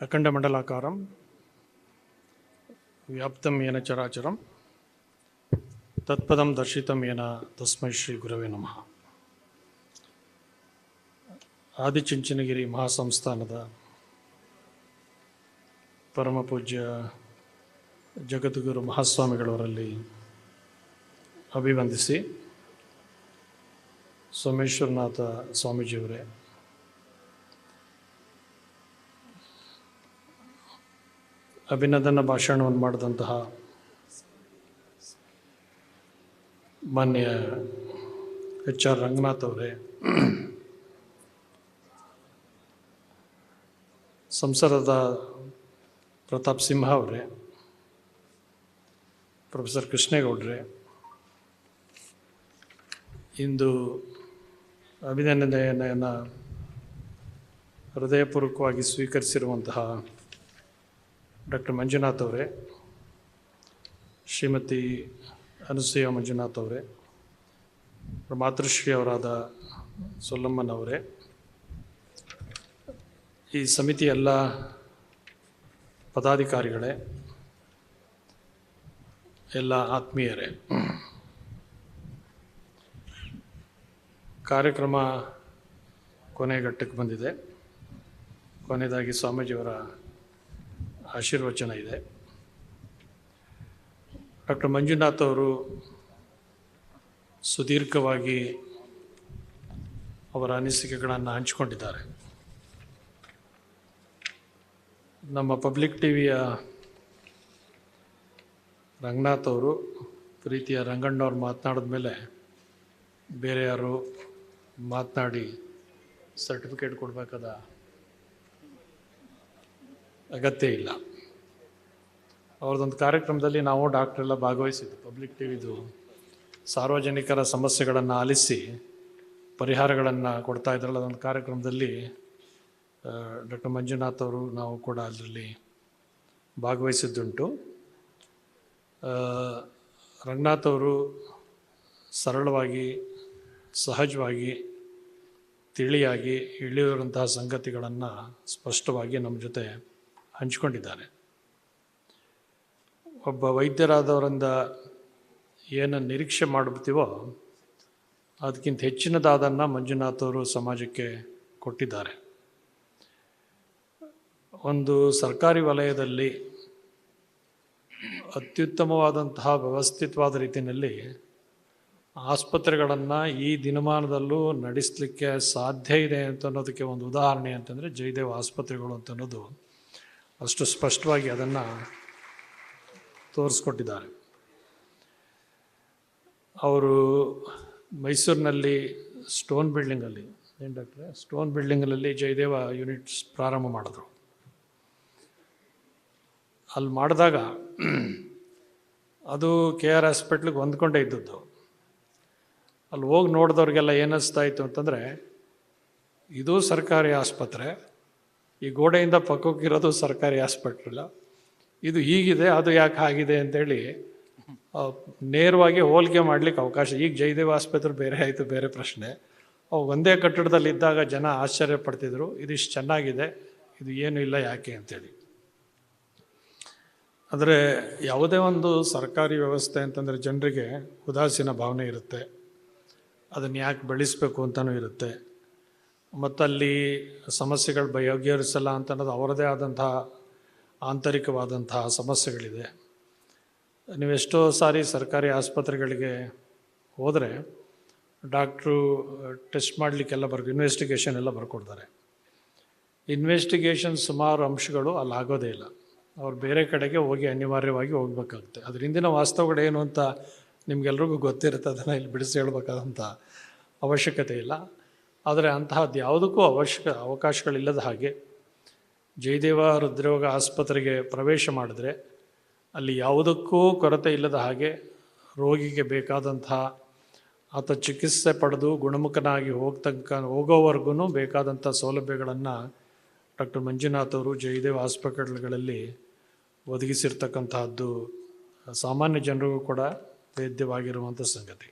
ಅಖಂಡಮಂಡಲಾಕಾರಂ ವ್ಯಾಪ್ತಂ ಯೇನ ಚರಾಚರಂ ತತ್ಪದಂ ದರ್ಶಿತಂ ಯೇನ ತಸ್ಮೈ ಶ್ರೀ ಗುರವೇ ನಮಃ. ಆದಿಚುಂಚನಗಿರಿ ಮಹಾಸಂಸ್ಥಾನದ ಪರಮ ಪೂಜ್ಯ ಜಗದ್ಗುರು ಮಹಾಸ್ವಾಮಿಗಳವರಲ್ಲಿ ಅಭಿವಂದಿಸಿ, ಸೋಮೇಶ್ವರನಾಥ ಸ್ವಾಮೀಜಿಯವರೇ, ಅಭಿನಂದನಾ ಭಾಷಣವನ್ನು ಮಾಡಿದಂತಹ ಮಾನ್ಯ HR ರಂಗನಾಥ್ ಅವರೇ, ಸಂಸದ ಪ್ರತಾಪ್ ಸಿಂಹ ಅವರೇ, ಪ್ರೊಫೆಸರ್ ಕೃಷ್ಣೇಗೌಡ್ರೆ, ಇಂದು ಅಭಿನಂದನೆಯನ್ನು ಹೃದಯಪೂರ್ವಕವಾಗಿ ಸ್ವೀಕರಿಸಿರುವಂತಹ ಡಾಕ್ಟರ್ ಮಂಜುನಾಥ್ ಅವರೇ, ಶ್ರೀಮತಿ ಅನಸೂಯ ಮಂಜುನಾಥ್ ಅವರೇ, ಮಾತೃಶ್ರೀ ಅವರಾದ ಸೊಲ್ಲಮ್ಮನವರೇ, ಈ ಸಮಿತಿಯ ಎಲ್ಲ ಪದಾಧಿಕಾರಿಗಳೇ, ಎಲ್ಲ ಆತ್ಮೀಯರೇ, ಕಾರ್ಯಕ್ರಮ ಕೊನೆಘಟ್ಟಕ್ಕೆ ಬಂದಿದೆ. ಕೊನೆಯದಾಗಿ ಸ್ವಾಮೀಜಿಯವರ ಆಶೀರ್ವಚನ ಇದೆ. ಡಾಕ್ಟರ್ ಮಂಜುನಾಥ್ ಅವರು ಸುದೀರ್ಘವಾಗಿ ಅವರ ಅನಿಸಿಕೆಗಳನ್ನು ಹಂಚಿಕೊಂಡಿದ್ದಾರೆ. ನಮ್ಮ ಪಬ್ಲಿಕ್ ಟಿವಿಯ ರಂಗನಾಥ್ ಅವರು, ಪ್ರೀತಿಯ ರಂಗಣ್ಣವ್ರು ಮಾತನಾಡಿದ ಮೇಲೆ ಬೇರೆ ಯಾರು ಮಾತನಾಡಿ ಸರ್ಟಿಫಿಕೇಟ್ ಕೊಡಬೇಕಾದ ಅಗತ್ಯ ಇಲ್ಲ. ಅವ್ರದ್ದೊಂದು ಕಾರ್ಯಕ್ರಮದಲ್ಲಿ ನಾವು ಡಾಕ್ಟ್ರೆಲ್ಲ ಭಾಗವಹಿಸಿದ್ದು, ಪಬ್ಲಿಕ್ ಟಿವಿದು ಸಾರ್ವಜನಿಕರ ಸಮಸ್ಯೆಗಳನ್ನು ಆಲಿಸಿ ಪರಿಹಾರಗಳನ್ನು ಕೊಡ್ತಾ ಇದ್ರಲ್ಲ, ಅದೊಂದು ಕಾರ್ಯಕ್ರಮದಲ್ಲಿ ಡಾಕ್ಟರ್ ಮಂಜುನಾಥ್ ಅವರು ನಾವು ಕೂಡ ಅದರಲ್ಲಿ ಭಾಗವಹಿಸಿದ್ದುಂಟು. ರಂಗನಾಥ್ ಅವರು ಸರಳವಾಗಿ, ಸಹಜವಾಗಿ, ತಿಳಿಯಾಗಿ ಇಳಿಯುವಂತಹ ಸಂಗತಿಗಳನ್ನು ಸ್ಪಷ್ಟವಾಗಿ ನಮ್ಮ ಜೊತೆ ಹಂಚಿಕೊಂಡಿದ್ದಾರೆ. ಒಬ್ಬ ವೈದ್ಯರಾದವರಿಂದ ಏನು ನಿರೀಕ್ಷೆ ಮಾಡ್ತೀವೋ ಅದಕ್ಕಿಂತ ಹೆಚ್ಚಿನದಾದನ್ನು ಮಂಜುನಾಥ್ ಅವರು ಸಮಾಜಕ್ಕೆ ಕೊಟ್ಟಿದ್ದಾರೆ. ಒಂದು ಸರ್ಕಾರಿ ವಲಯದಲ್ಲಿ ಅತ್ಯುತ್ತಮವಾದಂತಹ ವ್ಯವಸ್ಥಿತವಾದ ರೀತಿಯಲ್ಲಿ ಆಸ್ಪತ್ರೆಗಳನ್ನು ಈ ದಿನಮಾನದಲ್ಲೂ ನಡೆಸಲಿಕ್ಕೆ ಸಾಧ್ಯ ಇದೆ ಅಂತ ಅನ್ನೋದಕ್ಕೆ ಒಂದು ಉದಾಹರಣೆ ಅಂತಂದರೆ ಜಯದೇವ ಆಸ್ಪತ್ರೆಗಳು ಅಂತ ಅನ್ನೋದು ಅಷ್ಟು ಸ್ಪಷ್ಟವಾಗಿ ಅದನ್ನು ತೋರಿಸ್ಕೊಟ್ಟಿದ್ದಾರೆ. ಅವರು ಮೈಸೂರಿನಲ್ಲಿ ಸ್ಟೋನ್ ಬಿಲ್ಡಿಂಗಲ್ಲಿ, ಏನು ಡಾಕ್ಟ್ರೆ, ಸ್ಟೋನ್ ಬಿಲ್ಡಿಂಗಲ್ಲಿ ಜಯದೇವ ಯೂನಿಟ್ಸ್ ಪ್ರಾರಂಭ ಮಾಡಿದ್ರು. ಅಲ್ಲಿ ಮಾಡಿದಾಗ ಅದು KR ಹಾಸ್ಪಿಟ್ಲಿಗೆ ಹೊಂದ್ಕೊಂಡೇ ಇದ್ದದ್ದು. ಅಲ್ಲಿ ಹೋಗಿ ನೋಡಿದವ್ರಿಗೆಲ್ಲ ಏನಿಸ್ತಾ ಇತ್ತು ಅಂತಂದರೆ, ಇದು ಸರ್ಕಾರಿ ಆಸ್ಪತ್ರೆ, ಈ ಗೋಡೆಯಿಂದ ಪಕ್ಕಕ್ಕಿರೋದು ಸರ್ಕಾರಿ ಹಾಸ್ಪಿಟ್ಲ, ಇದು ಹೀಗಿದೆ, ಅದು ಯಾಕೆ ಆಗಿದೆ ಅಂತೇಳಿ ನೇರವಾಗಿ ಹೋಲಿಕೆ ಮಾಡಲಿಕ್ಕೆ ಅವಕಾಶ. ಈಗ ಜಯದೇವ ಆಸ್ಪತ್ರೆ ಬೇರೆ ಆಯಿತು, ಬೇರೆ ಪ್ರಶ್ನೆ. ಅವು ಒಂದೇ ಕಟ್ಟಡದಲ್ಲಿದ್ದಾಗ ಜನ ಆಶ್ಚರ್ಯ ಪಡ್ತಿದ್ರು, ಇದಿಷ್ಟು ಚೆನ್ನಾಗಿದೆ, ಇದು ಏನೂ ಇಲ್ಲ ಯಾಕೆ ಅಂತೇಳಿ. ಆದರೆ ಯಾವುದೇ ಒಂದು ಸರ್ಕಾರಿ ವ್ಯವಸ್ಥೆ ಅಂತಂದರೆ ಜನರಿಗೆ ಉದಾಸೀನ ಭಾವನೆ ಇರುತ್ತೆ, ಅದನ್ನು ಯಾಕೆ ಬೆಳೆಸಬೇಕು ಅಂತಲೂ ಇರುತ್ತೆ, ಮತ್ತು ಅಲ್ಲಿ ಸಮಸ್ಯೆಗಳು ಬಗೆಹರಿಸಲ್ಲ ಅಂತ ಅನ್ನೋದು ಅವರದೇ ಆದಂತಹ ಆಂತರಿಕವಾದಂತಹ ಸಮಸ್ಯೆಗಳಿದೆ. ನೀವೆಷ್ಟೋ ಸಾರಿ ಸರ್ಕಾರಿ ಆಸ್ಪತ್ರೆಗಳಿಗೆ ಹೋದರೆ ಡಾಕ್ಟ್ರು ಟೆಸ್ಟ್ ಮಾಡಲಿಕ್ಕೆಲ್ಲ ಇನ್ವೆಸ್ಟಿಗೇಷನ್ ಎಲ್ಲ ಬರ್ಕೊಡ್ತಾರೆ. ಇನ್ವೆಸ್ಟಿಗೇಷನ್ ಸುಮಾರು ಅಂಶಗಳು ಅಲ್ಲಿ ಆಗೋದೇ ಇಲ್ಲ, ಅವ್ರು ಬೇರೆ ಕಡೆಗೆ ಹೋಗಿ ಅನಿವಾರ್ಯವಾಗಿ ಹೋಗ್ಬೇಕಾಗುತ್ತೆ. ಅದ್ರ ಹಿಂದಿನ ವಾಸ್ತವಗಳೇನು ಅಂತ ನಿಮಗೆಲ್ರಿಗೂ ಗೊತ್ತಿರುತ್ತೆ, ಅದನ್ನು ಇಲ್ಲಿ ಬಿಡಿಸಿ ಹೇಳ್ಬೇಕಾದಂಥ ಅವಶ್ಯಕತೆ ಇಲ್ಲ. ಆದರೆ ಅಂತಹದ್ದು ಯಾವುದಕ್ಕೂ ಅವಕಾಶಗಳಿಲ್ಲದ ಹಾಗೆ ಜಯದೇವ ಹೃದ್ರೋಗ ಆಸ್ಪತ್ರೆಗೆ ಪ್ರವೇಶ ಮಾಡಿದ್ರೆ ಅಲ್ಲಿ ಯಾವುದಕ್ಕೂ ಕೊರತೆ ಇಲ್ಲದ ಹಾಗೆ ರೋಗಿಗೆ ಬೇಕಾದಂತಹ ಆತ ಚಿಕಿತ್ಸೆ ಪಡೆದು ಗುಣಮುಖನಾಗಿ ಹೋಗೋವರೆಗೂ ಬೇಕಾದಂಥ ಸೌಲಭ್ಯಗಳನ್ನು ಡಾಕ್ಟರ್ ಮಂಜುನಾಥ್ ಅವರು ಜಯದೇವ ಆಸ್ಪತ್ರೆಗಳಲ್ಲಿ ಒದಗಿಸಿರ್ತಕ್ಕಂತಹದ್ದು ಸಾಮಾನ್ಯ ಜನರಿಗೂ ಕೂಡ ವೇದ್ಯವಾಗಿರುವಂಥ ಸಂಗತಿ.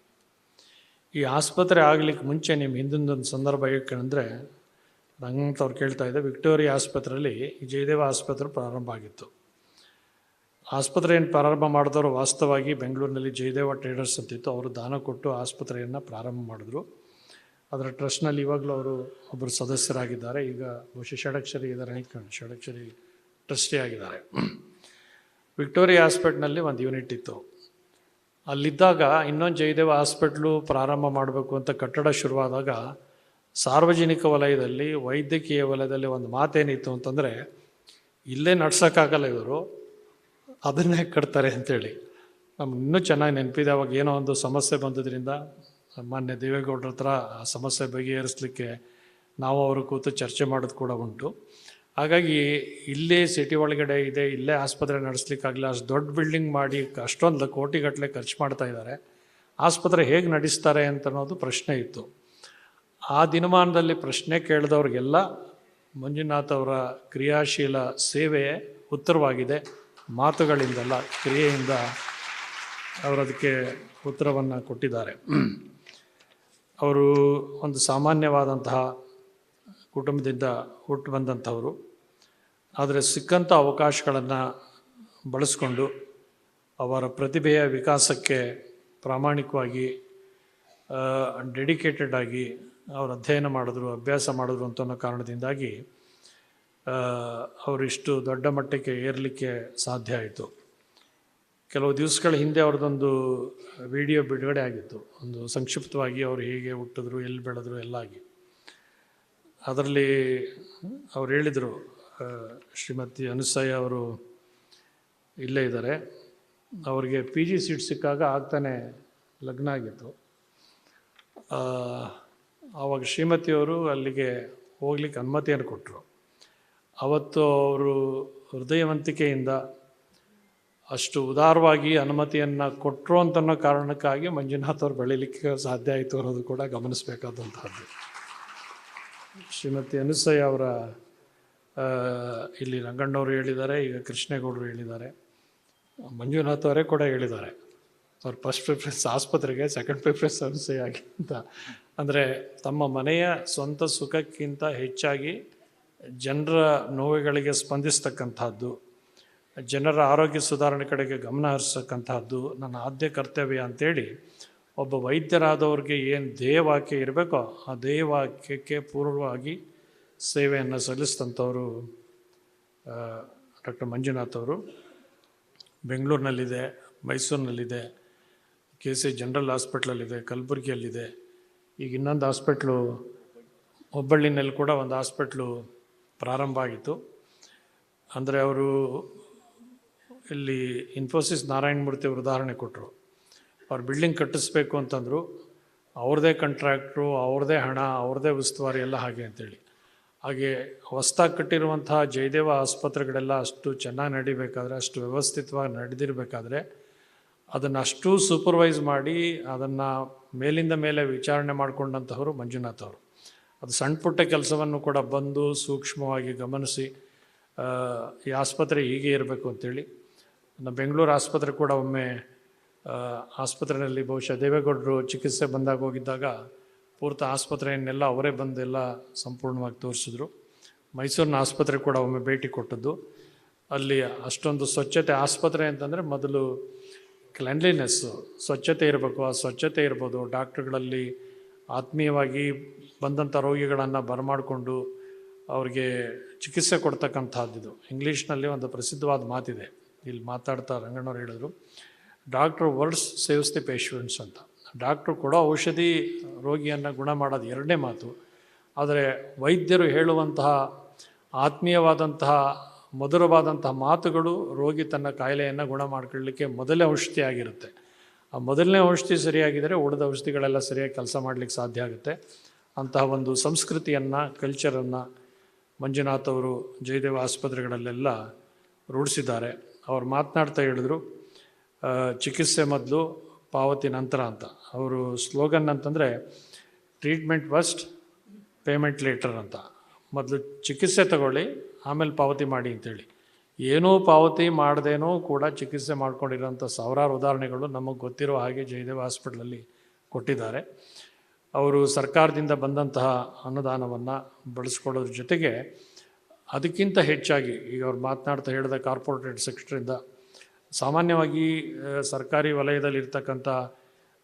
ಈ ಆಸ್ಪತ್ರೆ ಆಗಲಿಕ್ಕೆ ಮುಂಚೆ ನಿಮ್ಮ ಹಿಂದೊಂದೊಂದು ಸಂದರ್ಭ ಏಕೆಂದರೆ ಹಂಗಂತ ಅವ್ರು ಕೇಳ್ತಾ ಇದ್ದೆ. ವಿಕ್ಟೋರಿಯಾ ಆಸ್ಪತ್ರೆಯಲ್ಲಿ ಜಯದೇವ ಆಸ್ಪತ್ರೆ ಪ್ರಾರಂಭ ಆಗಿತ್ತು. ಆಸ್ಪತ್ರೆ ಏನು ಪ್ರಾರಂಭ ಮಾಡಿದವರು ವಾಸ್ತವವಾಗಿ ಬೆಂಗಳೂರಿನಲ್ಲಿ ಜಯದೇವ ಟ್ರೇಡರ್ಸ್ ಅಂತಿತ್ತು, ಅವರು ದಾನ ಕೊಟ್ಟು ಆಸ್ಪತ್ರೆಯನ್ನು ಪ್ರಾರಂಭ ಮಾಡಿದ್ರು. ಅದರ ಟ್ರಸ್ಟ್ನಲ್ಲಿ ಇವಾಗಲೂ ಅವರು ಒಬ್ಬರು ಸದಸ್ಯರಾಗಿದ್ದಾರೆ. ಈಗ ಬಹುಶಃ ಷಡಕ್ಷರಿ ಇದ್ದಾರೆ, ಷಡಕ್ಷರಿ ಟ್ರಸ್ಟಿ ಆಗಿದ್ದಾರೆ. ವಿಕ್ಟೋರಿಯಾ ಹಾಸ್ಪಿಟ್ಲ್ನಲ್ಲಿ ಒಂದು ಯೂನಿಟ್ ಇತ್ತು. ಅಲ್ಲಿದ್ದಾಗ ಇನ್ನೊಂದು ಜಯದೇವ ಹಾಸ್ಪಿಟ್ಲು ಪ್ರಾರಂಭ ಮಾಡಬೇಕು ಅಂತ ಕಟ್ಟಡ ಶುರುವಾದಾಗ ಸಾರ್ವಜನಿಕ ವಲಯದಲ್ಲಿ, ವೈದ್ಯಕೀಯ ವಲಯದಲ್ಲಿ ಒಂದು ಮಾತೇನಿತ್ತು ಅಂತಂದರೆ, ಇಲ್ಲೇ ನಡ್ಸೋಕ್ಕಾಗಲ್ಲ ಇವರು, ಅದನ್ನೇ ಕಟ್ತಾರೆ ಅಂಥೇಳಿ. ನಮ್ಗೆ ಇನ್ನೂ ಚೆನ್ನಾಗಿ ನೆನಪಿದೆ. ಅವಾಗ ಏನೋ ಒಂದು ಸಮಸ್ಯೆ ಬಂದಿದ್ದರಿಂದ ಮಾನ್ಯ ದೇವೇಗೌಡರ ಹತ್ರ ಆ ಸಮಸ್ಯೆ ಬಗೆಹರಿಸಲಿಕ್ಕೆ ನಾವು ಅವರು ಕೂತು ಚರ್ಚೆ ಮಾಡೋದು ಕೂಡ ಉಂಟು. ಹಾಗಾಗಿ ಇಲ್ಲೇ ಸಿಟಿ ಒಳಗಡೆ ಇದೆ, ಇಲ್ಲೇ ಆಸ್ಪತ್ರೆ ನಡೆಸ್ಲಿಕ್ಕಾಗಲ್ಲ, ಅಷ್ಟು ದೊಡ್ಡ ಬಿಲ್ಡಿಂಗ್ ಮಾಡಿ ಅಷ್ಟೊಂದು ಕೋಟಿಗಟ್ಟಲೆ ಖರ್ಚು ಮಾಡ್ತಾ ಇದ್ದಾರೆ, ಆಸ್ಪತ್ರೆ ಹೇಗೆ ನಡೆಸ್ತಾರೆ ಅಂತ ಅನ್ನೋದು ಪ್ರಶ್ನೆ ಇತ್ತು. ಆ ದಿನಮಾನದಲ್ಲಿ ಪ್ರಶ್ನೆ ಕೇಳಿದವ್ರಿಗೆಲ್ಲ ಮಂಜುನಾಥ್ ಅವರ ಕ್ರಿಯಾಶೀಲ ಸೇವೆಯೇ ಉತ್ತರವಾಗಿದೆ. ಮಾತುಗಳಿಂದಲ್ಲ, ಕ್ರಿಯೆಯಿಂದ ಅವರು ಅದಕ್ಕೆ ಉತ್ತರವನ್ನು ಕೊಟ್ಟಿದ್ದಾರೆ. ಅವರು ಒಂದು ಸಾಮಾನ್ಯವಾದಂತಹ ಕುಟುಂಬದಿಂದ ಹುಟ್ಟು ಬಂದಂಥವರು. ಆದರೆ ಸಿಕ್ಕಂಥ ಅವಕಾಶಗಳನ್ನು ಬಳಸ್ಕೊಂಡು ಅವರ ಪ್ರತಿಭೆಯ ವಿಕಾಸಕ್ಕೆ ಪ್ರಾಮಾಣಿಕವಾಗಿ ಡೆಡಿಕೇಟೆಡ್ ಆಗಿ ಅವರು ಅಧ್ಯಯನ ಮಾಡಿದ್ರು, ಅಭ್ಯಾಸ ಮಾಡಿದ್ರು ಅಂತ ಅನ್ನೋ ಕಾರಣದಿಂದಾಗಿ ಅವರಿಷ್ಟು ದೊಡ್ಡ ಮಟ್ಟಕ್ಕೆ ಏರಲಿಕ್ಕೆ ಸಾಧ್ಯ ಆಯಿತು. ಕೆಲವು ದಿವಸಗಳ ಹಿಂದೆ ಅವ್ರದ್ದೊಂದು ವಿಡಿಯೋ ಬಿಡುಗಡೆ ಆಗಿತ್ತು, ಒಂದು ಸಂಕ್ಷಿಪ್ತವಾಗಿ ಅವರು ಹೇಗೆ ಹುಟ್ಟಿದ್ರು, ಎಲ್ಲಿ ಬೆಳೆದ್ರು ಎಲ್ಲ ಆಗಿ. ಅದರಲ್ಲಿ ಅವ್ರು ಹೇಳಿದರು, ಶ್ರೀಮತಿ ಅನುಸೂಯ ಅವರು ಇಲ್ಲೇ ಇದ್ದಾರೆ, ಅವರಿಗೆ PG ಸೀಟ್ ಸಿಕ್ಕಾಗ ಆಗ್ತಾನೆ ಲಗ್ನ ಆಗಿತ್ತು. ಆವಾಗ ಶ್ರೀಮತಿಯವರು ಅಲ್ಲಿಗೆ ಹೋಗ್ಲಿಕ್ಕೆ ಅನುಮತಿಯನ್ನು ಕೊಟ್ಟರು. ಅವತ್ತು ಅವರು ಹೃದಯವಂತಿಕೆಯಿಂದ ಅಷ್ಟು ಉದಾರವಾಗಿ ಅನುಮತಿಯನ್ನು ಕೊಟ್ಟರು ಅಂತನ್ನೋ ಕಾರಣಕ್ಕಾಗಿ ಮಂಜುನಾಥ್ ಅವ್ರು ಬೆಳೀಲಿಕ್ಕೆ ಸಾಧ್ಯ ಆಯಿತು ಅನ್ನೋದು ಕೂಡ ಗಮನಿಸಬೇಕಾದಂಥದ್ದು. ಶ್ರೀಮತಿ ಅನುಸೂಯ ಅವರ ಇಲ್ಲಿ ರಂಗಣ್ಣವರು ಹೇಳಿದ್ದಾರೆ, ಈಗ ಕೃಷ್ಣೇಗೌಡರು ಹೇಳಿದ್ದಾರೆ, ಮಂಜುನಾಥ್ ಅವರೇ ಕೂಡ ಹೇಳಿದ್ದಾರೆ, ಅವ್ರ ಫಸ್ಟ್ ಪ್ರಿಫರೆನ್ಸ್ ಆಸ್ಪತ್ರೆಗೆ, ಸೆಕೆಂಡ್ ಪ್ರಿಫರೆನ್ಸ್ ಅನುಸೂಯ ಆಗಿ ಅಂತ. ಅಂದರೆ ತಮ್ಮ ಮನೆಯ ಸ್ವಂತ ಸುಖಕ್ಕಿಂತ ಹೆಚ್ಚಾಗಿ ಜನರ ನೋವುಗಳಿಗೆ ಸ್ಪಂದಿಸ್ತಕ್ಕಂಥದ್ದು, ಜನರ ಆರೋಗ್ಯ ಸುಧಾರಣೆ ಕಡೆಗೆ ಗಮನ ಹರಿಸ್ತಕ್ಕಂಥದ್ದು ನನ್ನ ಆದ್ಯ ಕರ್ತವ್ಯ ಅಂಥೇಳಿ ಒಬ್ಬ ವೈದ್ಯರಾದವ್ರಿಗೆ ಏನು ಧ್ಯೇಯವಾಕ್ಯ ಇರಬೇಕೋ ಆ ಧ್ಯೇಯವಾಕ್ಯಕ್ಕೆ ಪೂರ್ವವಾಗಿ ಸೇವೆಯನ್ನು ಸಲ್ಲಿಸಿದಂಥವರು ಡಾಕ್ಟರ್ ಮಂಜುನಾಥ್ ಅವರು. ಬೆಂಗಳೂರಿನಲ್ಲಿದೆ, ಮೈಸೂರಿನಲ್ಲಿದೆ, KC ಜನರಲ್ ಹಾಸ್ಪಿಟ್ಲಲ್ಲಿದೆ, ಕಲಬುರಗಿಯಲ್ಲಿದೆ, ಈಗ ಇನ್ನೊಂದು ಹಾಸ್ಪಿಟ್ಲು ಹುಬ್ಬಳ್ಳಿನಲ್ಲಿ ಕೂಡ ಒಂದು ಹಾಸ್ಪಿಟ್ಲು ಪ್ರಾರಂಭ ಆಗಿತ್ತು. ಅಂದರೆ ಅವರು ಇಲ್ಲಿ ಇನ್ಫೋಸಿಸ್ ನಾರಾಯಣಮೂರ್ತಿ ಅವರು ಉದಾಹರಣೆ ಕೊಟ್ಟರು. ಅವ್ರು ಬಿಲ್ಡಿಂಗ್ ಕಟ್ಟಿಸ್ಬೇಕು ಅಂತಂದರು, ಅವ್ರದ್ದೇ ಕಾಂಟ್ರಾಕ್ಟ್ರು, ಅವ್ರದ್ದೇ ಹಣ, ಅವ್ರದ್ದೇ ಉಸ್ತುವಾರಿ ಎಲ್ಲ ಹಾಗೆ ಅಂತೇಳಿ. ಹಾಗೆ ಹೊಸ್ದಾಗಿ ಕಟ್ಟಿರುವಂತಹ ಜಯದೇವ ಆಸ್ಪತ್ರೆಗಳೆಲ್ಲ ಅಷ್ಟು ಚೆನ್ನಾಗಿ ನಡಿಬೇಕಾದ್ರೆ, ಅಷ್ಟು ವ್ಯವಸ್ಥಿತವಾಗಿ ನಡೆದಿರಬೇಕಾದ್ರೆ ಅದನ್ನು ಅಷ್ಟು ಸೂಪರ್ವೈಸ್ ಮಾಡಿ ಅದನ್ನು ಮೇಲಿಂದ ಮೇಲೆ ವಿಚಾರಣೆ ಮಾಡಿಕೊಂಡಂತಹವರು ಮಂಜುನಾಥ್ ಅವರು. ಅದು ಸಣ್ಣ ಪುಟ್ಟ ಕೆಲಸವನ್ನು ಕೂಡ ಬಂದು ಸೂಕ್ಷ್ಮವಾಗಿ ಗಮನಿಸಿ ಈ ಆಸ್ಪತ್ರೆ ಹೀಗೆ ಇರಬೇಕು ಅಂತೇಳಿ. ನಮ್ಮ ಬೆಂಗಳೂರು ಆಸ್ಪತ್ರೆ ಕೂಡ ಒಮ್ಮೆ ಆಸ್ಪತ್ರೆಯಲ್ಲಿ ಬಹುಶಃ ದೇವೇಗೌಡರು ಚಿಕಿತ್ಸೆ ಬಂದಾಗ ಹೋಗಿದ್ದಾಗ ಪೂರ್ತಿ ಆಸ್ಪತ್ರೆಯನ್ನೆಲ್ಲ ಅವರೇ ಬಂದೆಲ್ಲ ಸಂಪೂರ್ಣವಾಗಿ ತೋರಿಸಿದ್ರು. ಮೈಸೂರಿನ ಆಸ್ಪತ್ರೆ ಕೂಡ ಒಮ್ಮೆ ಭೇಟಿ ಕೊಟ್ಟದ್ದು. ಅಲ್ಲಿ ಅಷ್ಟೊಂದು ಸ್ವಚ್ಛತೆ, ಆಸ್ಪತ್ರೆ ಅಂತಂದರೆ ಮೊದಲು ಕ್ಲೆನ್ಲಿನೆಸ್ಸು, ಸ್ವಚ್ಛತೆ ಇರಬೇಕು. ಆ ಸ್ವಚ್ಛತೆ ಇರ್ಬೋದು, ಡಾಕ್ಟ್ರುಗಳಲ್ಲಿ ಆತ್ಮೀಯವಾಗಿ ಬಂದಂಥ ರೋಗಿಗಳನ್ನು ಬರಮಾಡಿಕೊಂಡು ಅವ್ರಿಗೆ ಚಿಕಿತ್ಸೆ ಕೊಡ್ತಕ್ಕಂಥದ್ದು. ಇಂಗ್ಲೀಷ್ನಲ್ಲಿ ಒಂದು ಪ್ರಸಿದ್ಧವಾದ ಮಾತಿದೆ, ಇಲ್ಲಿ ಮಾತಾಡ್ತಾ ರಂಗಣ್ಣವ್ರು ಹೇಳಿದ್ರು, doctor words saves the patients ಅಂತ. ಡಾಕ್ಟ್ರು ಕೊಡೋ ಔಷಧಿ ರೋಗಿಯನ್ನು ಗುಣ ಮಾಡೋದು ಎರಡನೇ ಮಾತು. ಆದರೆ ವೈದ್ಯರು ಹೇಳುವಂತಹ ಆತ್ಮೀಯವಾದಂತಹ ಮಧುರವಾದಂತಹ ಮಾತುಗಳು ರೋಗಿ ತನ್ನ ಕಾಯಿಲೆಯನ್ನು ಗುಣ ಮಾಡ್ಕೊಳ್ಳಲಿಕ್ಕೆ ಮೊದಲೇ ಔಷಧಿ ಆಗಿರುತ್ತೆ. ಆ ಮೊದಲನೇ ಔಷಧಿ ಸರಿಯಾಗಿದ್ದರೆ ಉಳಿದ ಔಷಧಿಗಳೆಲ್ಲ ಸರಿಯಾಗಿ ಕೆಲಸ ಮಾಡಲಿಕ್ಕೆ ಸಾಧ್ಯ ಆಗುತ್ತೆ. ಅಂತಹ ಒಂದು ಸಂಸ್ಕೃತಿಯನ್ನು, ಕಲ್ಚರನ್ನು ಮಂಜುನಾಥ್ ಅವರು ಜಯದೇವ ಆಸ್ಪತ್ರೆಗಳಲ್ಲೆಲ್ಲ ರೂಢಿಸಿದ್ದಾರೆ. ಅವ್ರು ಮಾತನಾಡ್ತಾ ಹೇಳಿದ್ರು, ಚಿಕಿತ್ಸೆ ಮೊದಲು, ಪಾವತಿ ನಂತರ ಅಂತ. ಅವರು ಸ್ಲೋಗನ್ ಅಂತಂದರೆ ಟ್ರೀಟ್ಮೆಂಟ್ ಫಸ್ಟ್, ಪೇಮೆಂಟ್ ಲೇಟರ್ ಅಂತ. ಮೊದಲು ಚಿಕಿತ್ಸೆ ತಗೊಳ್ಳಿ, ಆಮೇಲೆ ಪಾವತಿ ಮಾಡಿ ಅಂತೇಳಿ. ಏನೂ ಪಾವತಿ ಮಾಡದೇನೂ ಕೂಡ ಚಿಕಿತ್ಸೆ ಮಾಡ್ಕೊಂಡಿರೋಂಥ ಸಾವಿರಾರು ಉದಾಹರಣೆಗಳು ನಮಗೆ ಗೊತ್ತಿರೋ ಹಾಗೆ ಜಯದೇವ ಹಾಸ್ಪಿಟ್ಲಲ್ಲಿ ಕೊಟ್ಟಿದ್ದಾರೆ. ಅವರು ಸರ್ಕಾರದಿಂದ ಬಂದಂತಹ ಅನುದಾನವನ್ನು ಬಳಸ್ಕೊಳ್ಳೋದ್ರ ಜೊತೆಗೆ ಅದಕ್ಕಿಂತ ಹೆಚ್ಚಾಗಿ ಈಗ ಅವ್ರು ಮಾತನಾಡ್ತಾ ಹೇಳಿದ ಕಾರ್ಪೊರೇಟ್ ಸೆಕ್ಟರಿಂದ ಸಾಮಾನ್ಯವಾಗಿ ಸರ್ಕಾರಿ ವಲಯದಲ್ಲಿರ್ತಕ್ಕಂಥ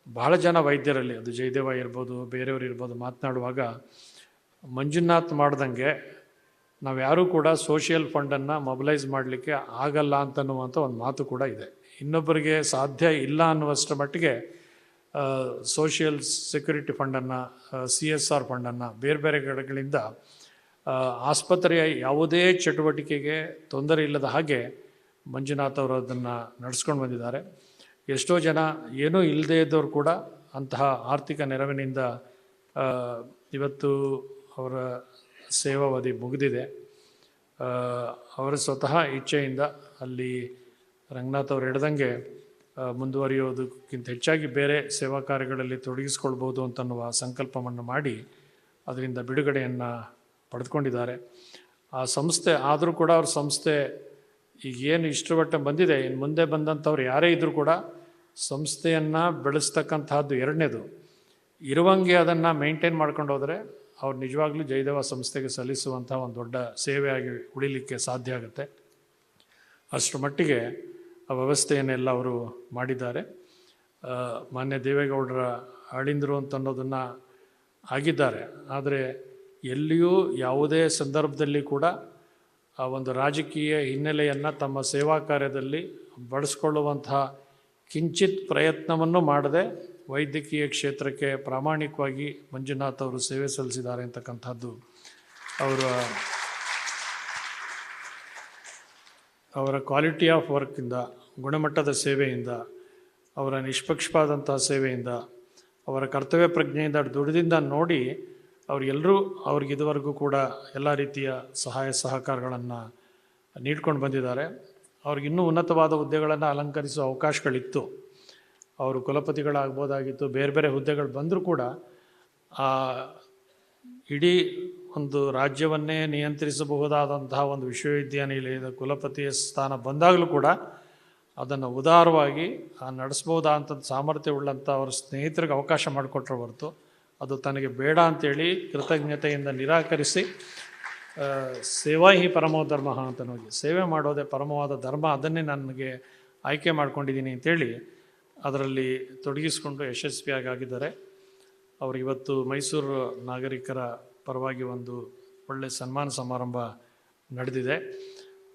ಬಹಳ ಜನ ವೈದ್ಯರಲ್ಲಿ, ಅದು ಜಯದೇವ ಇರ್ಬೋದು, ಬೇರೆಯವರು ಇರ್ಬೋದು, ಮಾತನಾಡುವಾಗ ಮಂಜುನಾಥ್ ಮಾಡ್ದಂಗೆ ನಾವು ಯಾರೂ ಕೂಡ ಸೋಷಿಯಲ್ ಫಂಡನ್ನು ಮೊಬಿಲೈಸ್ ಮಾಡಲಿಕ್ಕೆ ಆಗಲ್ಲ ಅಂತನ್ನುವಂಥ ಒಂದು ಮಾತು ಕೂಡ ಇದೆ. ಇನ್ನೊಬ್ಬರಿಗೆ ಸಾಧ್ಯ ಇಲ್ಲ ಅನ್ನುವಷ್ಟರ ಮಟ್ಟಿಗೆ ಸೋಷಿಯಲ್ ಸೆಕ್ಯೂರಿಟಿ ಫಂಡನ್ನು, CSR ಫಂಡನ್ನು ಬೇರೆ ಬೇರೆ ಕಡೆಗಳಿಂದ ಆಸ್ಪತ್ರೆಯ ಯಾವುದೇ ಚಟುವಟಿಕೆಗೆ ತೊಂದರೆ ಇಲ್ಲದ ಹಾಗೆ ಮಂಜುನಾಥ್ ಅವರು ಅದನ್ನು ನಡೆಸ್ಕೊಂಡು ಬಂದಿದ್ದಾರೆ. ಎಷ್ಟೋ ಜನ ಏನೂ ಇಲ್ಲದೇ ಇದ್ದವರು ಕೂಡ ಅಂತಹ ಆರ್ಥಿಕ ನೆರವಿನಿಂದ ಇವತ್ತು ಅವರ ಸೇವಾವಧಿ ಮುಗಿದಿದೆ. ಅವರ ಸ್ವತಃ ಇಚ್ಛೆಯಿಂದ ಅಲ್ಲಿ ರಂಗನಾಥ್ ಅವರು ಹೇಳ್ದಂಗೆ ಮುಂದುವರಿಯೋದಕ್ಕಿಂತ ಹೆಚ್ಚಾಗಿ ಬೇರೆ ಸೇವಾ ಕಾರ್ಯಗಳಲ್ಲಿ ತೊಡಗಿಸ್ಕೊಳ್ಬೋದು ಅಂತನ್ನುವ ಸಂಕಲ್ಪವನ್ನು ಮಾಡಿ ಅದರಿಂದ ಬಿಡುಗಡೆಯನ್ನು ಪಡೆದುಕೊಂಡಿದ್ದಾರೆ. ಆ ಸಂಸ್ಥೆ ಆದರೂ ಕೂಡ ಅವ್ರ ಸಂಸ್ಥೆ ಈಗೇನು ಇಷ್ಟರ ಮಟ್ಟ ಬಂದಿದೆ, ಇನ್ನು ಮುಂದೆ ಬಂದಂಥವ್ರು ಯಾರೇ ಇದ್ದರೂ ಕೂಡ ಸಂಸ್ಥೆಯನ್ನು ಬೆಳೆಸ್ತಕ್ಕಂಥದ್ದು ಎರಡನೇದು. ಇರುವಂಗೆ ಅದನ್ನು ಮೇಂಟೈನ್ ಮಾಡ್ಕೊಂಡು ಹೋದರೆ ಅವ್ರು ನಿಜವಾಗ್ಲೂ ಜಯದೇವ ಸಂಸ್ಥೆಗೆ ಸಲ್ಲಿಸುವಂಥ ಒಂದು ದೊಡ್ಡ ಸೇವೆಯಾಗಿ ಉಳಿಲಿಕ್ಕೆ ಸಾಧ್ಯ ಆಗುತ್ತೆ. ಅಷ್ಟರ ಮಟ್ಟಿಗೆ ಆ ವ್ಯವಸ್ಥೆಯನ್ನೆಲ್ಲ ಅವರು ಮಾಡಿದ್ದಾರೆ. ಮಾನ್ಯ ದೇವೇಗೌಡರ ಆಳಿಂದರು ಅಂತ ಅನ್ನೋದನ್ನು ಆಗಿದ್ದಾರೆ. ಆದರೆ ಎಲ್ಲಿಯೂ ಯಾವುದೇ ಸಂದರ್ಭದಲ್ಲಿ ಕೂಡ ಆ ಒಂದು ರಾಜಕೀಯ ಹಿನ್ನೆಲೆಯನ್ನು ತಮ್ಮ ಸೇವಾ ಕಾರ್ಯದಲ್ಲಿ ಬಳಸ್ಕೊಳ್ಳುವಂತಹ ಕಿಂಚಿತ್ ಪ್ರಯತ್ನವನ್ನು ಮಾಡದೆ ವೈದ್ಯಕೀಯ ಕ್ಷೇತ್ರಕ್ಕೆ ಪ್ರಾಮಾಣಿಕವಾಗಿ ಮಂಜುನಾಥ್ ಅವರು ಸೇವೆ ಸಲ್ಲಿಸಿದ್ದಾರೆ ಅಂತಕ್ಕಂಥದ್ದು ಅವರ ಕ್ವಾಲಿಟಿ ಆಫ್ ವರ್ಕಿಂದ, ಗುಣಮಟ್ಟದ ಸೇವೆಯಿಂದ, ಅವರ ನಿಷ್ಪಕ್ಷಪಾದಂತಹ ಸೇವೆಯಿಂದ, ಅವರ ಕರ್ತವ್ಯ ಪ್ರಜ್ಞೆಯಿಂದ, ದುಡಿದಿಂದ ನೋಡಿ ಅವರೆಲ್ಲರೂ ಅವ್ರಿಗೆ ಇದುವರೆಗೂ ಕೂಡ ಎಲ್ಲ ರೀತಿಯ ಸಹಾಯ ಸಹಕಾರಗಳನ್ನು ನೀಡ್ಕೊಂಡು ಬಂದಿದ್ದಾರೆ. ಅವ್ರಿಗೆ ಇನ್ನೂ ಉನ್ನತವಾದ ಹುದ್ದೆಗಳನ್ನು ಅಲಂಕರಿಸುವ ಅವಕಾಶಗಳಿತ್ತು. ಅವರು ಕುಲಪತಿಗಳಾಗ್ಬೋದಾಗಿತ್ತು, ಬೇರೆ ಬೇರೆ ಹುದ್ದೆಗಳು ಬಂದರೂ ಕೂಡ ಇಡೀ ಒಂದು ರಾಜ್ಯವನ್ನೇ ನಿಯಂತ್ರಿಸಬಹುದಾದಂತಹ ಒಂದು ವಿಶ್ವವಿದ್ಯಾನಿಲಯದ ಕುಲಪತಿಯ ಸ್ಥಾನ ಬಂದಾಗಲೂ ಕೂಡ ಅದನ್ನು ಉದಾರವಾಗಿ ನಡೆಸ್ಬೋದಾದಂಥ ಸಾಮರ್ಥ್ಯವುಳ್ಳಂಥ ಅವ್ರ ಸ್ನೇಹಿತರಿಗೆ ಅವಕಾಶ ಮಾಡಿಕೊಟ್ರೆ ಹೊರತು ಅದು ತನಗೆ ಬೇಡ ಅಂಥೇಳಿ ಕೃತಜ್ಞತೆಯಿಂದ ನಿರಾಕರಿಸಿ ಸೇವಾ ಹಿ ಪರಮೋ ಧರ್ಮ ಅಂತ ಹೋಗಿ ಸೇವೆ ಮಾಡೋದೇ ಪರಮವಾದ ಧರ್ಮ, ಅದನ್ನೇ ನನಗೆ ಆಯ್ಕೆ ಮಾಡ್ಕೊಂಡಿದ್ದೀನಿ ಅಂತೇಳಿ ಅದರಲ್ಲಿ ತೊಡಗಿಸ್ಕೊಂಡು ಯಶಸ್ವಿಯಾಗಿದ್ದಾರೆ. ಅವರು ಇವತ್ತು ಮೈಸೂರು ನಾಗರಿಕರ ಪರವಾಗಿ ಒಂದು ಒಳ್ಳೆಯ ಸನ್ಮಾನ ಸಮಾರಂಭ ನಡೆದಿದೆ.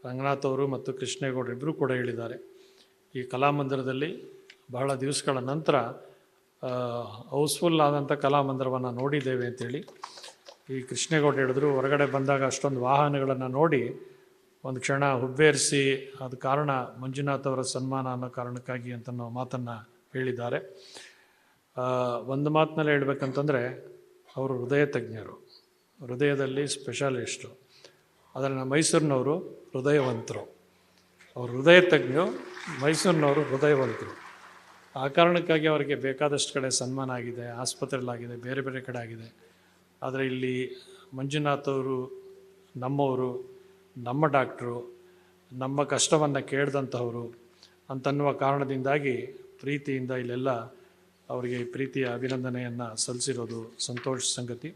ರಂಗನಾಥ್ ಅವರು ಮತ್ತು ಕೃಷ್ಣೇಗೌಡರು ಇಬ್ಬರೂ ಕೂಡ ಹೇಳಿದ್ದಾರೆ, ಈ ಕಲಾಮಂದಿರದಲ್ಲಿ ಬಹಳ ದಿವಸಗಳ ನಂತರ ಹೌಸ್ಫುಲ್ ಆದಂಥ ಕಲಾಮಂದಿರವನ್ನು ನೋಡಿದ್ದೇವೆ ಅಂತೇಳಿ. ಈ ಕೃಷ್ಣೇಗೌಡ ಹೇಳಿದ್ರು, ಹೊರಗಡೆ ಬಂದಾಗ ಅಷ್ಟೊಂದು ವಾಹನಗಳನ್ನು ನೋಡಿ ಒಂದು ಕ್ಷಣ ಹುಬ್ಬೇರಿಸಿ, ಅದು ಕಾರಣ ಮಂಜುನಾಥ್ ಅವರ ಸನ್ಮಾನ ಅನ್ನೋ ಕಾರಣಕ್ಕಾಗಿ ಅಂತ ಮಾತನ್ನು ಹೇಳಿದ್ದಾರೆ. ಒಂದು ಮಾತಿನಲ್ಲಿ ಹೇಳ್ಬೇಕಂತಂದರೆ ಅವರು ಹೃದಯ ತಜ್ಞರು, ಹೃದಯದಲ್ಲಿ ಸ್ಪೆಷಲಿಸ್ಟು. ಆದರೆ ನಮ್ಮ ಮೈಸೂರಿನವರು ಹೃದಯವಂತರು. ಅವರು ಹೃದಯ ತಜ್ಞರು, ಮೈಸೂರಿನವರು ಹೃದಯವಂತರು. ಆ ಕಾರಣಕ್ಕಾಗಿ ಅವರಿಗೆ ಬೇಕಾದಷ್ಟು ಕಡೆ ಸನ್ಮಾನ ಆಗಿದೆ, ಆಸ್ಪತ್ರೆಗಳಾಗಿದೆ, ಬೇರೆ ಬೇರೆ ಕಡೆ ಆಗಿದೆ. ಆದರೆ ಇಲ್ಲಿ ಮಂಜುನಾಥ್ ಅವರು ನಮ್ಮವರು, ನಮ್ಮ ಡಾಕ್ಟ್ರು, ನಮ್ಮ ಕಷ್ಟವನ್ನು ಕೇಳಿದಂಥವರು ಅಂತನ್ನುವ ಕಾರಣದಿಂದಾಗಿ ಪ್ರೀತಿಯಿಂದ ಇಲ್ಲೆಲ್ಲ ಅವರಿಗೆ ಪ್ರೀತಿಯ ಅಭಿನಂದನೆಯನ್ನು ಸಲ್ಲಿಸಿರೋದು ಸಂತೋಷ ಸಂಗತಿ.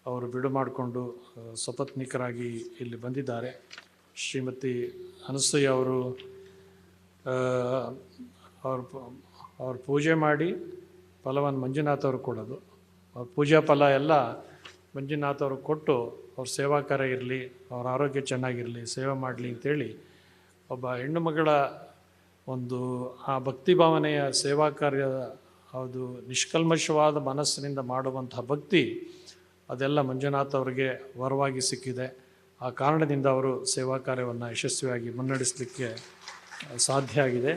ಅವರು ಬಿಡು ಮಾಡಿಕೊಂಡು ಸಪತ್ನಿಕರಾಗಿ ಇಲ್ಲಿ ಬಂದಿದ್ದಾರೆ. ಶ್ರೀಮತಿ ಅನಸೂಯ ಅವರು ಅವ್ರ ಪೂಜೆ ಮಾಡಿ ಫಲವನ್ನು ಮಂಜುನಾಥ್ ಅವರು ಕೊಡೋದು, ಅವ್ರ ಪೂಜಾ ಫಲ ಎಲ್ಲ ಮಂಜುನಾಥ್ ಅವ್ರಿಗೆ ಕೊಟ್ಟು ಅವ್ರ ಸೇವಾ ಕಾರ್ಯ ಇರಲಿ, ಅವ್ರ ಆರೋಗ್ಯ ಚೆನ್ನಾಗಿರಲಿ, ಸೇವೆ ಮಾಡಲಿ ಅಂತೇಳಿ ಒಬ್ಬ ಹೆಣ್ಣು ಮಗಳ ಒಂದು ಆ ಭಕ್ತಿ ಭಾವನೆಯ ಸೇವಾ ಕಾರ್ಯ, ಅದು ನಿಷ್ಕಲ್ಮಶವಾದ ಮನಸ್ಸಿನಿಂದ ಮಾಡುವಂತಹ ಭಕ್ತಿ, ಅದೆಲ್ಲ ಮಂಜುನಾಥ್ ಅವರಿಗೆ ವರವಾಗಿ ಸಿಕ್ಕಿದೆ. ಆ ಕಾರಣದಿಂದ ಅವರು ಸೇವಾ ಕಾರ್ಯವನ್ನು ಯಶಸ್ವಿಯಾಗಿ ಮುನ್ನಡೆಸಲಿಕ್ಕೆ ಸಾಧ್ಯ ಆಗಿದೆ.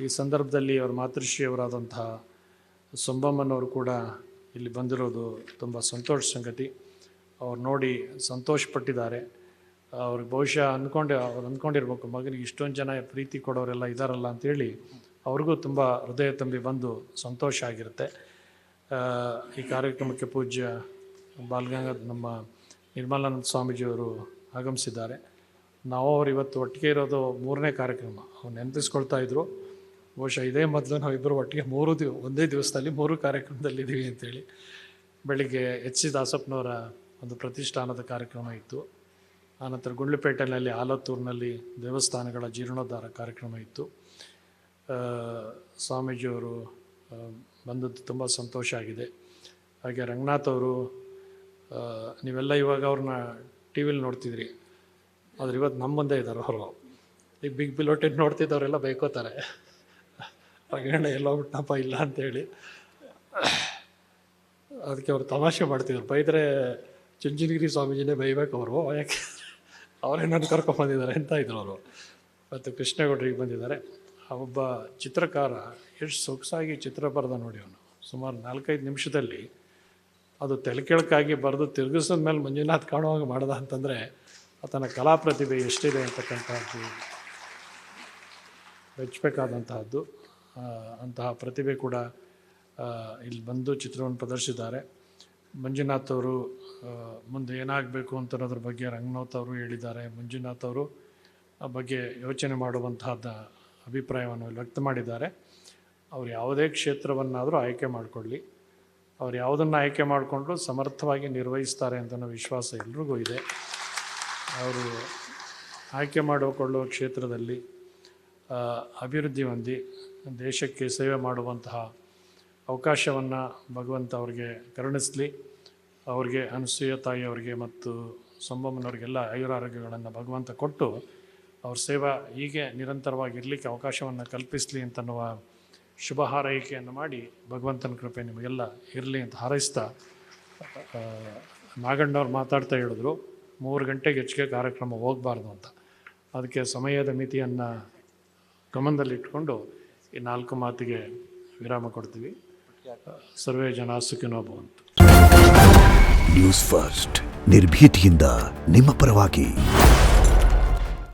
ಈ ಸಂದರ್ಭದಲ್ಲಿ ಅವ್ರ ಮಾತೃಶ್ರೀಯವರಾದಂತಹ ಸೊಂಬಮ್ಮನವರು ಕೂಡ ಇಲ್ಲಿ ಬಂದಿರೋದು ತುಂಬ ಸಂತೋಷ ಸಂಗತಿ. ಅವ್ರು ನೋಡಿ ಸಂತೋಷಪಟ್ಟಿದ್ದಾರೆ. ಅವ್ರಿಗೆ ಬಹುಶಃ ಅವ್ರು ಅಂದ್ಕೊಂಡಿರ್ಬೇಕು, ಮಗನಿಗೆ ಇಷ್ಟೊಂದು ಜನ ಪ್ರೀತಿ ಕೊಡೋರೆಲ್ಲ ಇದ್ದಾರಲ್ಲ ಅಂಥೇಳಿ ಅವ್ರಿಗೂ ತುಂಬ ಹೃದಯ ತುಂಬಿ ಬಂದು ಸಂತೋಷ ಆಗಿರುತ್ತೆ. ಈ ಕಾರ್ಯಕ್ರಮಕ್ಕೆ ಪೂಜ್ಯ ನಮ್ಮ ನಿರ್ಮಲಾನಂದ ಸ್ವಾಮೀಜಿಯವರು ಆಗಮಿಸಿದ್ದಾರೆ. ನಾವು ಅವ್ರು ಇವತ್ತು ಒಟ್ಟಿಗೆ ಇರೋದು 3ನೇ ಕಾರ್ಯಕ್ರಮ. ಅವ್ರು ನೆನಪಿಸ್ಕೊಳ್ತಾ ಇದ್ರು, ಬಹುಶಃ ಇದೇ ಮೊದಲು ನಾವಿಬ್ಬರು ಒಟ್ಟಿಗೆ ಒಂದೇ ದಿವಸದಲ್ಲಿ 3 ಕಾರ್ಯಕ್ರಮದಲ್ಲಿದ್ದೀವಿ ಅಂತೇಳಿ. ಬೆಳಿಗ್ಗೆ ಎಚ್ ಸಿ ದಾಸಪ್ಪನವರ ಒಂದು ಪ್ರತಿಷ್ಠಾನದ ಕಾರ್ಯಕ್ರಮ ಇತ್ತು. ಆನಂತರ ಗುಂಡ್ಲುಪೇಟೆಯಲ್ಲಿ ಆಲತ್ತೂರಿನಲ್ಲಿ ದೇವಸ್ಥಾನಗಳ ಜೀರ್ಣೋದ್ಧಾರ ಕಾರ್ಯಕ್ರಮ ಇತ್ತು. ಸ್ವಾಮೀಜಿಯವರು ಬಂದದ್ದು ತುಂಬ ಸಂತೋಷ ಆಗಿದೆ. ಹಾಗೆ ರಂಗನಾಥ್ ಅವರು, ನೀವೆಲ್ಲ ಇವಾಗ ಅವ್ರನ್ನ ಟಿ ವಿಲಿ ನೋಡ್ತಿದ್ರಿ, ಆದ್ರೆ ಇವತ್ತು ನಮ್ಮ ಮುಂದೆ ಇದ್ದಾರೆ ಅವರು. ಈಗ ಬಿಗ್ ಬಿಲೋಟೆಡ್ ನೋಡ್ತಿದ್ದವರೆಲ್ಲ ಬೈಕೋತಾರೆ, ರಂಗಣ್ಣ ಎಲ್ಲೋಗ್ಬಿಟ್ಟನಪ್ಪ ಇಲ್ಲ ಅಂತೇಳಿ. ಅದಕ್ಕೆ ಅವ್ರು ತಮಾಷೆ ಮಾಡ್ತಿದ್ರು, ಬೈದರೆ ಚುಂಚನಗಿರಿ ಸ್ವಾಮೀಜಿನೇ ಬೈಬೇಕು ಅವರು, ಯಾಕೆ ಅವರೇನನ್ನು ಕರ್ಕೊಂಬಂದಿದ್ದಾರೆ ಅಂತ ಇದ್ರು ಅವರು. ಮತ್ತು ಕೃಷ್ಣೇಗೌಡರಿಗೆ ಬಂದಿದ್ದಾರೆ. ಒಬ್ಬ ಚಿತ್ರಕಾರ ಎಷ್ಟು ಸೊಗಸಾಗಿ ಚಿತ್ರ ಬರೆದ ನೋಡಿ ಅವನು. ಸುಮಾರು 4-5 ನಿಮಿಷದಲ್ಲಿ ಅದು ತೆಲಕೆಳಕಾಗಿ ಬರೆದು ತಿರುಗಿಸಿದ ಮೇಲೆ ಮಂಜುನಾಥ್ ಕಾಣುವಾಗ ಮಾಡ್ದ ಅಂತಂದರೆ ಆತನ ಕಲಾ ಪ್ರತಿಭೆ ಎಷ್ಟಿದೆ ಅಂತಕ್ಕಂಥದ್ದು ಮೆಚ್ಚಬೇಕಾದಂತಹದ್ದು. ಅಂತಹ ಪ್ರತಿಭೆ ಕೂಡ ಇಲ್ಲಿ ಬಂದು ಚಿತ್ರವನ್ನು ಪ್ರದರ್ಶಿಸಿದ್ದಾರೆ. ಮಂಜುನಾಥ್ ಅವರು ಮುಂದೆ ಏನಾಗಬೇಕು ಅಂತ ಅನ್ನೋದ್ರ ಬಗ್ಗೆ ರಂಗನಾಥ್ ಅವರು ಹೇಳಿದ್ದಾರೆ. ಮಂಜುನಾಥ್ ಅವರು ಆ ಬಗ್ಗೆ ಯೋಚನೆ ಮಾಡುವಂತಹದ್ದು ಅಭಿಪ್ರಾಯವನ್ನು ವ್ಯಕ್ತ ಮಾಡಿದ್ದಾರೆ. ಅವರು ಯಾವುದೇ ಕ್ಷೇತ್ರವನ್ನಾದರೂ ಆಯ್ಕೆ ಮಾಡಿಕೊಳ್ಳಿ, ಅವ್ರು ಯಾವುದನ್ನು ಆಯ್ಕೆ ಮಾಡಿಕೊಂಡ್ರು ಸಮರ್ಥವಾಗಿ ನಿರ್ವಹಿಸ್ತಾರೆ ಅಂತ ವಿಶ್ವಾಸ ಎಲ್ರಿಗೂ ಇದೆ. ಅವರು ಆಯ್ಕೆ ಮಾಡಿಕೊಳ್ಳುವ ಕ್ಷೇತ್ರದಲ್ಲಿ ಅಭಿವೃದ್ಧಿ ಹೊಂದಿ ದೇಶಕ್ಕೆ ಸೇವೆ ಮಾಡುವಂತಹ ಅವಕಾಶವನ್ನು ಭಗವಂತ ಅವ್ರಿಗೆ ಕರುಣಿಸಲಿ. ಅವ್ರಿಗೆ, ಅನಸೂಯ ತಾಯಿಯವರಿಗೆ ಮತ್ತು ಸಂಬಮ್ಮನವ್ರಿಗೆಲ್ಲ ಆಯುರಾರೋಗ್ಯಗಳನ್ನು ಭಗವಂತ ಕೊಟ್ಟು ಅವ್ರ ಸೇವಾ ಹೀಗೆ ನಿರಂತರವಾಗಿರಲಿಕ್ಕೆ ಅವಕಾಶವನ್ನು ಕಲ್ಪಿಸಲಿ ಅಂತನ್ನುವ ಶುಭ ಹಾರೈಕೆಯನ್ನು ಮಾಡಿ ಭಗವಂತನ ಕೃಪೆ ನಿಮಗೆಲ್ಲ ಇರಲಿ ಅಂತ ಹಾರೈಸ್ತಾ, ನಾಗಣ್ಣವ್ರು ಮಾತಾಡ್ತಾ ಹೇಳಿದ್ರು 3 ಗಂಟೆಗೆ ಹೆಚ್ಚಿಗೆ ಕಾರ್ಯಕ್ರಮ ಹೋಗಬಾರ್ದು ಅಂತ. ಅದಕ್ಕೆ ಸಮಯದ ಮಿತಿಯನ್ನು ಗಮನದಲ್ಲಿಟ್ಕೊಂಡು ಈ 4 ಮಾತಿಗೆ ವಿರಾಮ ಕೊಡ್ತೀವಿ. ಸರ್ವೇ ಜನ ಸುಖಿನೋ ಭವಂತು. ನ್ಯೂಸ್ ಫಸ್ಟ್, ನಿರ್ಭೀತಿಯಿಂದ ನಿಮ್ಮ ಪರವಾಗಿ.